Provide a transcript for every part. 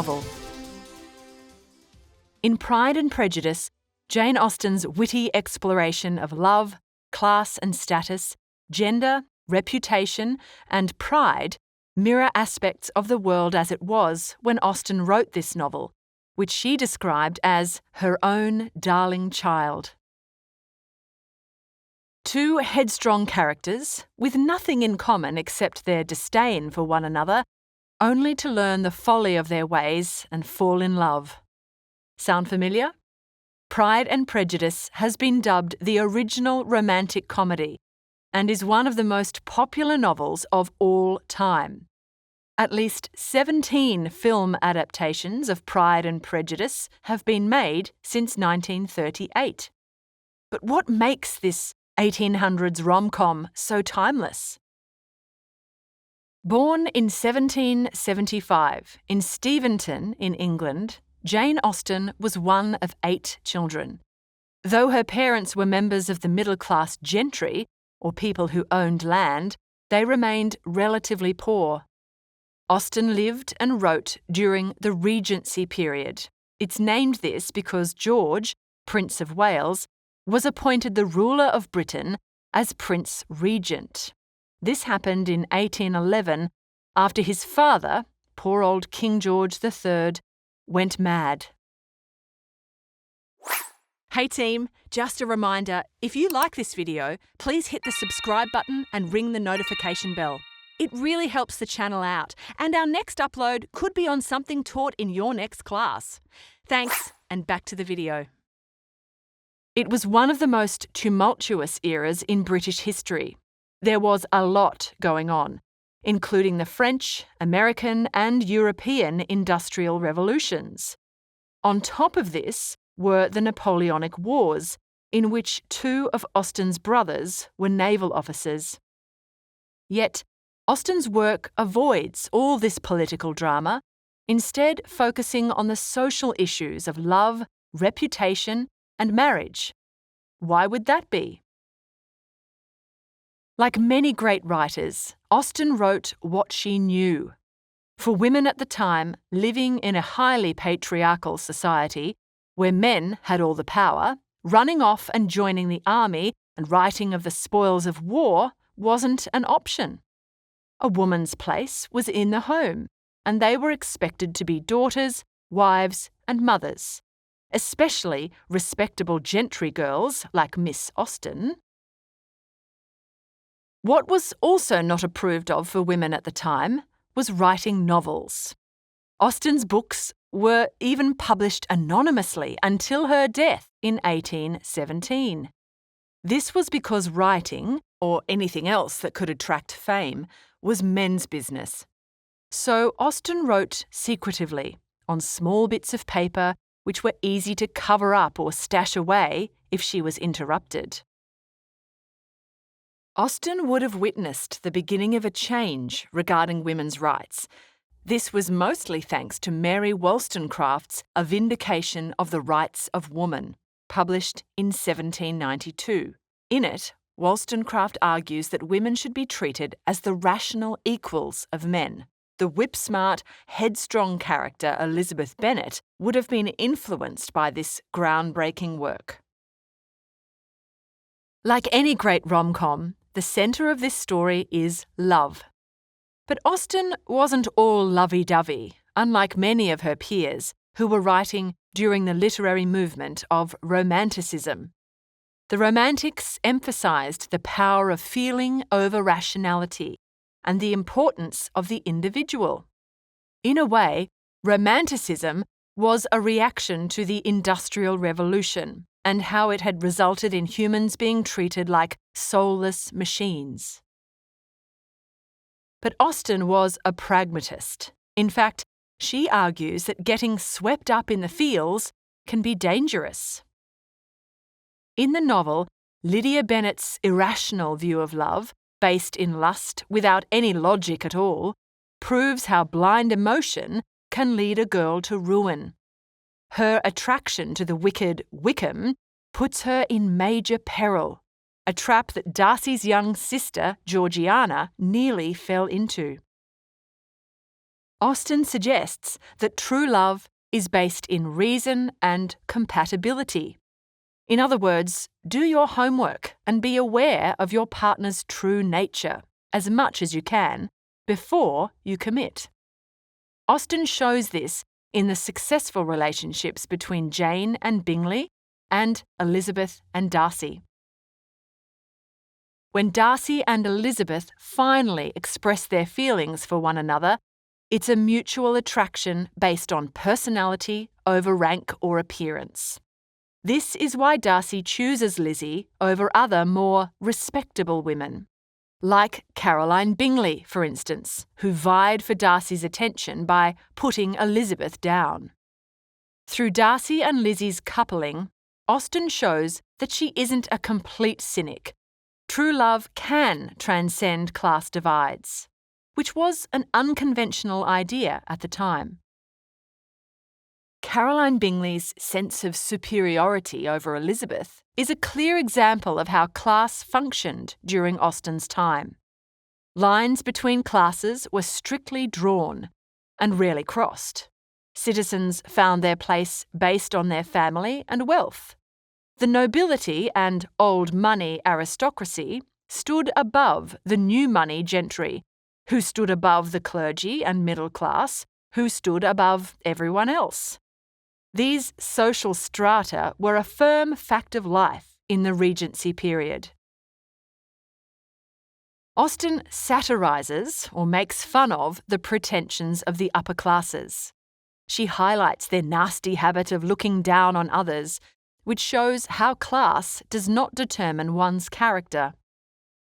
novel. In Pride and Prejudice, Jane Austen's witty exploration of love, class and status, gender, reputation, and pride mirror aspects of the world as it was when Austen wrote this novel, which she described as her own darling child. Two headstrong characters, with nothing in common except their disdain for one another, only to learn the folly of their ways and fall in love. Sound familiar? Pride and Prejudice has been dubbed the original romantic comedy and is one of the most popular novels of all time. At least 17 film adaptations of Pride and Prejudice have been made since 1938. But what makes this 1800s rom-com so timeless? Born in 1775 in Steventon in England, Jane Austen was one of 8 children. Though her parents were members of the middle-class gentry, or people who owned land, they remained relatively poor. Austen lived and wrote during the Regency Period. It's named this because George, Prince of Wales, was appointed the ruler of Britain as Prince Regent. This happened in 1811 after his father, poor old King George III, went mad. Hey team, just a reminder, if you like this video, please hit the subscribe button and ring the notification bell. It really helps the channel out, and our next upload could be on something taught in your next class. Thanks, and back to the video. It was one of the most tumultuous eras in British history. There was a lot going on, including the French, American, and European industrial revolutions. On top of this were the Napoleonic Wars, in which 2 of Austen's brothers were naval officers. Yet, Austen's work avoids all this political drama, instead focusing on the social issues of love, reputation, and marriage. Why would that be? Like many great writers, Austen wrote what she knew. For women at the time, living in a highly patriarchal society, where men had all the power, running off and joining the army and writing of the spoils of war wasn't an option. A woman's place was in the home, and they were expected to be daughters, wives, and mothers, especially respectable gentry girls like Miss Austen. What was also not approved of for women at the time was writing novels. Austen's books were even published anonymously until her death in 1817. This was because writing, or anything else that could attract fame, was men's business. So Austen wrote secretively, on small bits of paper which were easy to cover up or stash away if she was interrupted. Austen would have witnessed the beginning of a change regarding women's rights. This was mostly thanks to Mary Wollstonecraft's A Vindication of the Rights of Woman, published in 1792. In it, Wollstonecraft argues that women should be treated as the rational equals of men. The whip-smart, headstrong character Elizabeth Bennet would have been influenced by this groundbreaking work. Like any great rom-com, the centre of this story is love. But Austen wasn't all lovey-dovey, unlike many of her peers who were writing during the literary movement of Romanticism. The Romantics emphasised the power of feeling over rationality and the importance of the individual. In a way, Romanticism was a reaction to the Industrial Revolution and how it had resulted in humans being treated like soulless machines. But Austen was a pragmatist. In fact, she argues that getting swept up in the feels can be dangerous. In the novel, Lydia Bennet's irrational view of love, based in lust without any logic at all, proves how blind emotion can lead a girl to ruin. Her attraction to the wicked Wickham puts her in major peril, a trap that Darcy's young sister, Georgiana, nearly fell into. Austen suggests that true love is based in reason and compatibility. In other words, do your homework and be aware of your partner's true nature as much as you can before you commit. Austen shows this in the successful relationships between Jane and Bingley and Elizabeth and Darcy. When Darcy and Elizabeth finally express their feelings for one another, it's a mutual attraction based on personality over rank or appearance. This is why Darcy chooses Lizzie over other more respectable women, like Caroline Bingley, for instance, who vied for Darcy's attention by putting Elizabeth down. Through Darcy and Lizzie's coupling, Austen shows that she isn't a complete cynic. True love can transcend class divides, which was an unconventional idea at the time. Caroline Bingley's sense of superiority over Elizabeth is a clear example of how class functioned during Austen's time. Lines between classes were strictly drawn and rarely crossed. Citizens found their place based on their family and wealth. The nobility and old money aristocracy stood above the new money gentry, who stood above the clergy and middle class, who stood above everyone else. These social strata were a firm fact of life in the Regency period. Austen satirises or makes fun of the pretensions of the upper classes. She highlights their nasty habit of looking down on others, which shows how class does not determine one's character.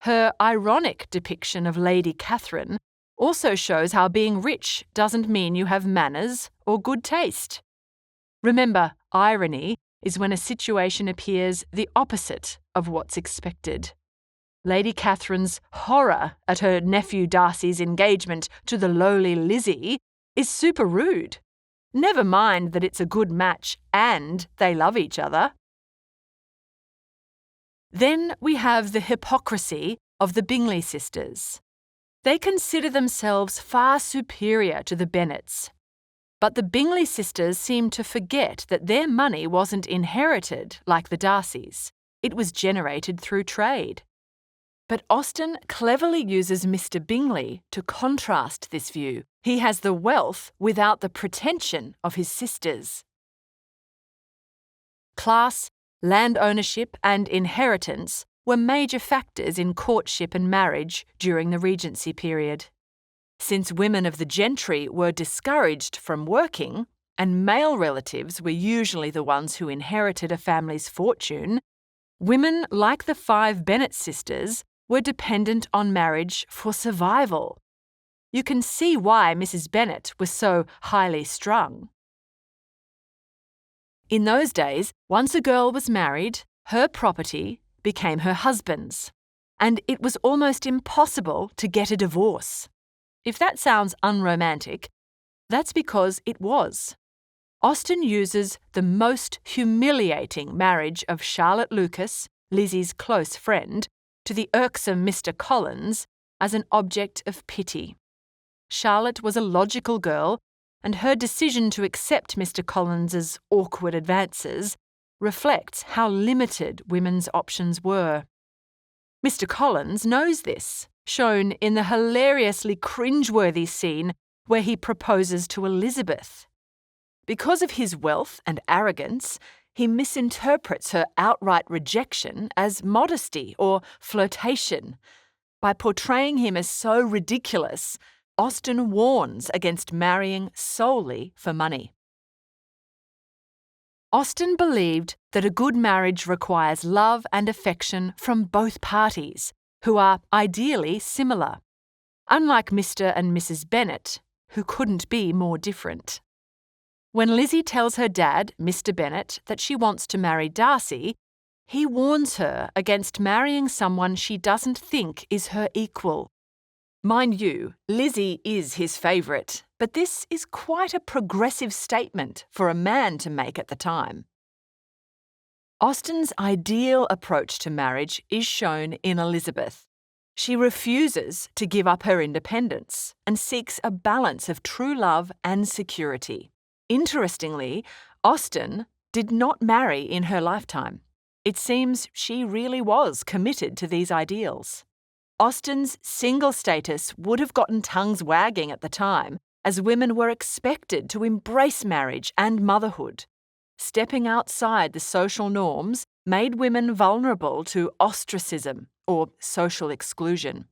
Her ironic depiction of Lady Catherine also shows how being rich doesn't mean you have manners or good taste. Remember, irony is when a situation appears the opposite of what's expected. Lady Catherine's horror at her nephew Darcy's engagement to the lowly Lizzie is super rude. Never mind that it's a good match and they love each other. Then we have the hypocrisy of the Bingley sisters. They consider themselves far superior to the Bennets. But the Bingley sisters seem to forget that their money wasn't inherited like the Darcys. It was generated through trade. But Austen cleverly uses Mr. Bingley to contrast this view. He has the wealth without the pretension of his sisters. Class, land ownership, and inheritance were major factors in courtship and marriage during the Regency period. Since women of the gentry were discouraged from working, and male relatives were usually the ones who inherited a family's fortune, women like the 5 Bennet sisters were dependent on marriage for survival. You can see why Mrs. Bennet was so highly strung. In those days, once a girl was married, her property became her husband's, and it was almost impossible to get a divorce. If that sounds unromantic, that's because it was. Austen uses the most humiliating marriage of Charlotte Lucas, Lizzie's close friend, to the irksome Mr. Collins as an object of pity. Charlotte was a logical girl, and her decision to accept Mr. Collins's awkward advances reflects how limited women's options were. Mr. Collins knows this, shown in the hilariously cringeworthy scene where he proposes to Elizabeth. Because of his wealth and arrogance, he misinterprets her outright rejection as modesty or flirtation. By portraying him as so ridiculous, Austen warns against marrying solely for money. Austen believed that a good marriage requires love and affection from both parties, who are ideally similar, unlike Mr. and Mrs. Bennet, who couldn't be more different. When Lizzie tells her dad, Mr. Bennet, that she wants to marry Darcy, he warns her against marrying someone she doesn't think is her equal. Mind you, Lizzie is his favourite, but this is quite a progressive statement for a man to make at the time. Austen's ideal approach to marriage is shown in Elizabeth. She refuses to give up her independence and seeks a balance of true love and security. Interestingly, Austen did not marry in her lifetime. It seems she really was committed to these ideals. Austen's single status would have gotten tongues wagging at the time, as women were expected to embrace marriage and motherhood. Stepping outside the social norms made women vulnerable to ostracism or social exclusion.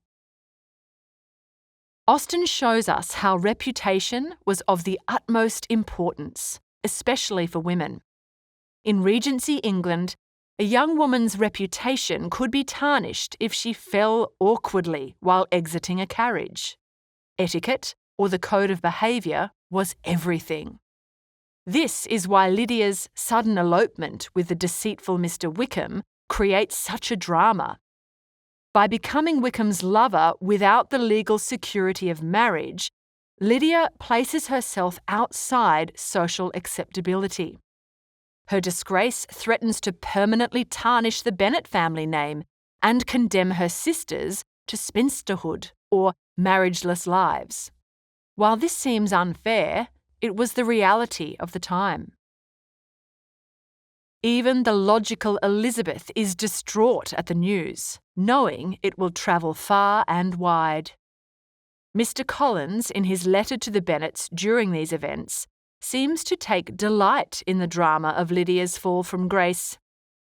Austen shows us how reputation was of the utmost importance, especially for women. In Regency England, a young woman's reputation could be tarnished if she fell awkwardly while exiting a carriage. Etiquette, or the code of behaviour, was everything. This is why Lydia's sudden elopement with the deceitful Mr. Wickham creates such a drama. By becoming Wickham's lover without the legal security of marriage, Lydia places herself outside social acceptability. Her disgrace threatens to permanently tarnish the Bennet family name and condemn her sisters to spinsterhood or marriageless lives. While this seems unfair, it was the reality of the time. Even the logical Elizabeth is distraught at the news, knowing it will travel far and wide. Mr. Collins, in his letter to the Bennets during these events, seems to take delight in the drama of Lydia's fall from grace.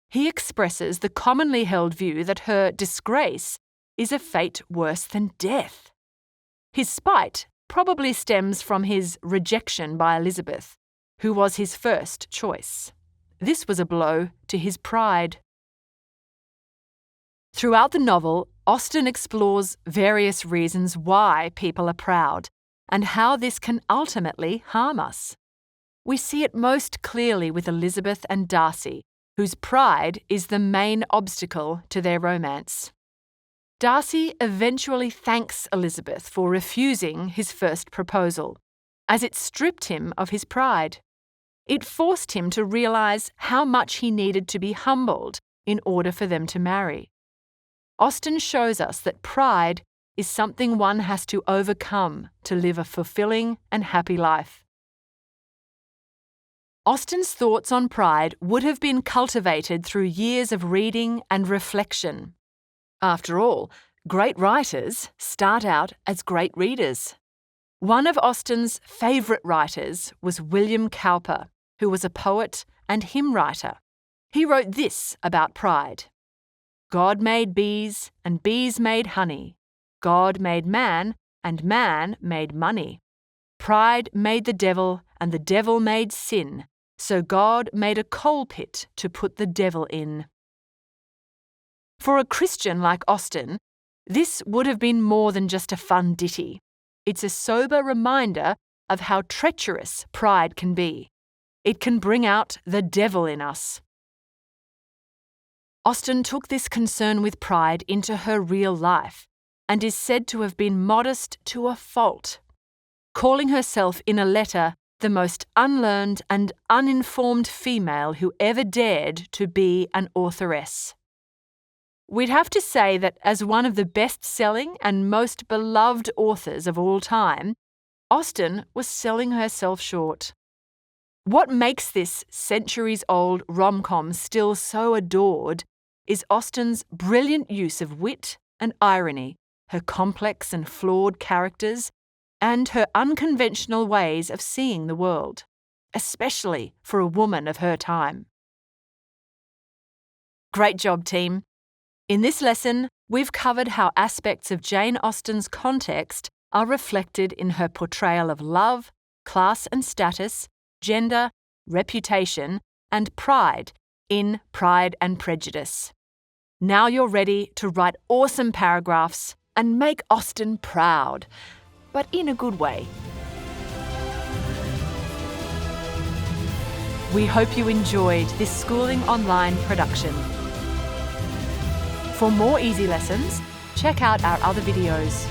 He expresses the commonly held view that her disgrace is a fate worse than death. His spite probably stems from his rejection by Elizabeth, who was his first choice. This was a blow to his pride. Throughout the novel, Austen explores various reasons why people are proud and how this can ultimately harm us. We see it most clearly with Elizabeth and Darcy, whose pride is the main obstacle to their romance. Darcy eventually thanks Elizabeth for refusing his first proposal, as it stripped him of his pride. It forced him to realise how much he needed to be humbled in order for them to marry. Austen shows us that pride is something one has to overcome to live a fulfilling and happy life. Austen's thoughts on pride would have been cultivated through years of reading and reflection. After all, great writers start out as great readers. One of Austen's favourite writers was William Cowper, who was a poet and hymn writer. He wrote this about pride: God made bees, and bees made honey. God made man, and man made money. Pride made the devil, and the devil made sin. So God made a coal pit to put the devil in. For a Christian like Austen, this would have been more than just a fun ditty. It's a sober reminder of how treacherous pride can be. It can bring out the devil in us. Austen took this concern with pride into her real life and is said to have been modest to a fault, calling herself in a letter the most unlearned and uninformed female who ever dared to be an authoress. We'd have to say that as one of the best-selling and most beloved authors of all time, Austen was selling herself short. What makes this centuries-old rom-com still so adored is Austen's brilliant use of wit and irony, her complex and flawed characters, and her unconventional ways of seeing the world, especially for a woman of her time. Great job, team! In this lesson, we've covered how aspects of Jane Austen's context are reflected in her portrayal of love, class and status, gender, reputation, and pride in Pride and Prejudice. Now you're ready to write awesome paragraphs and make Austen proud, but in a good way. We hope you enjoyed this Schooling Online production. For more easy lessons, check out our other videos.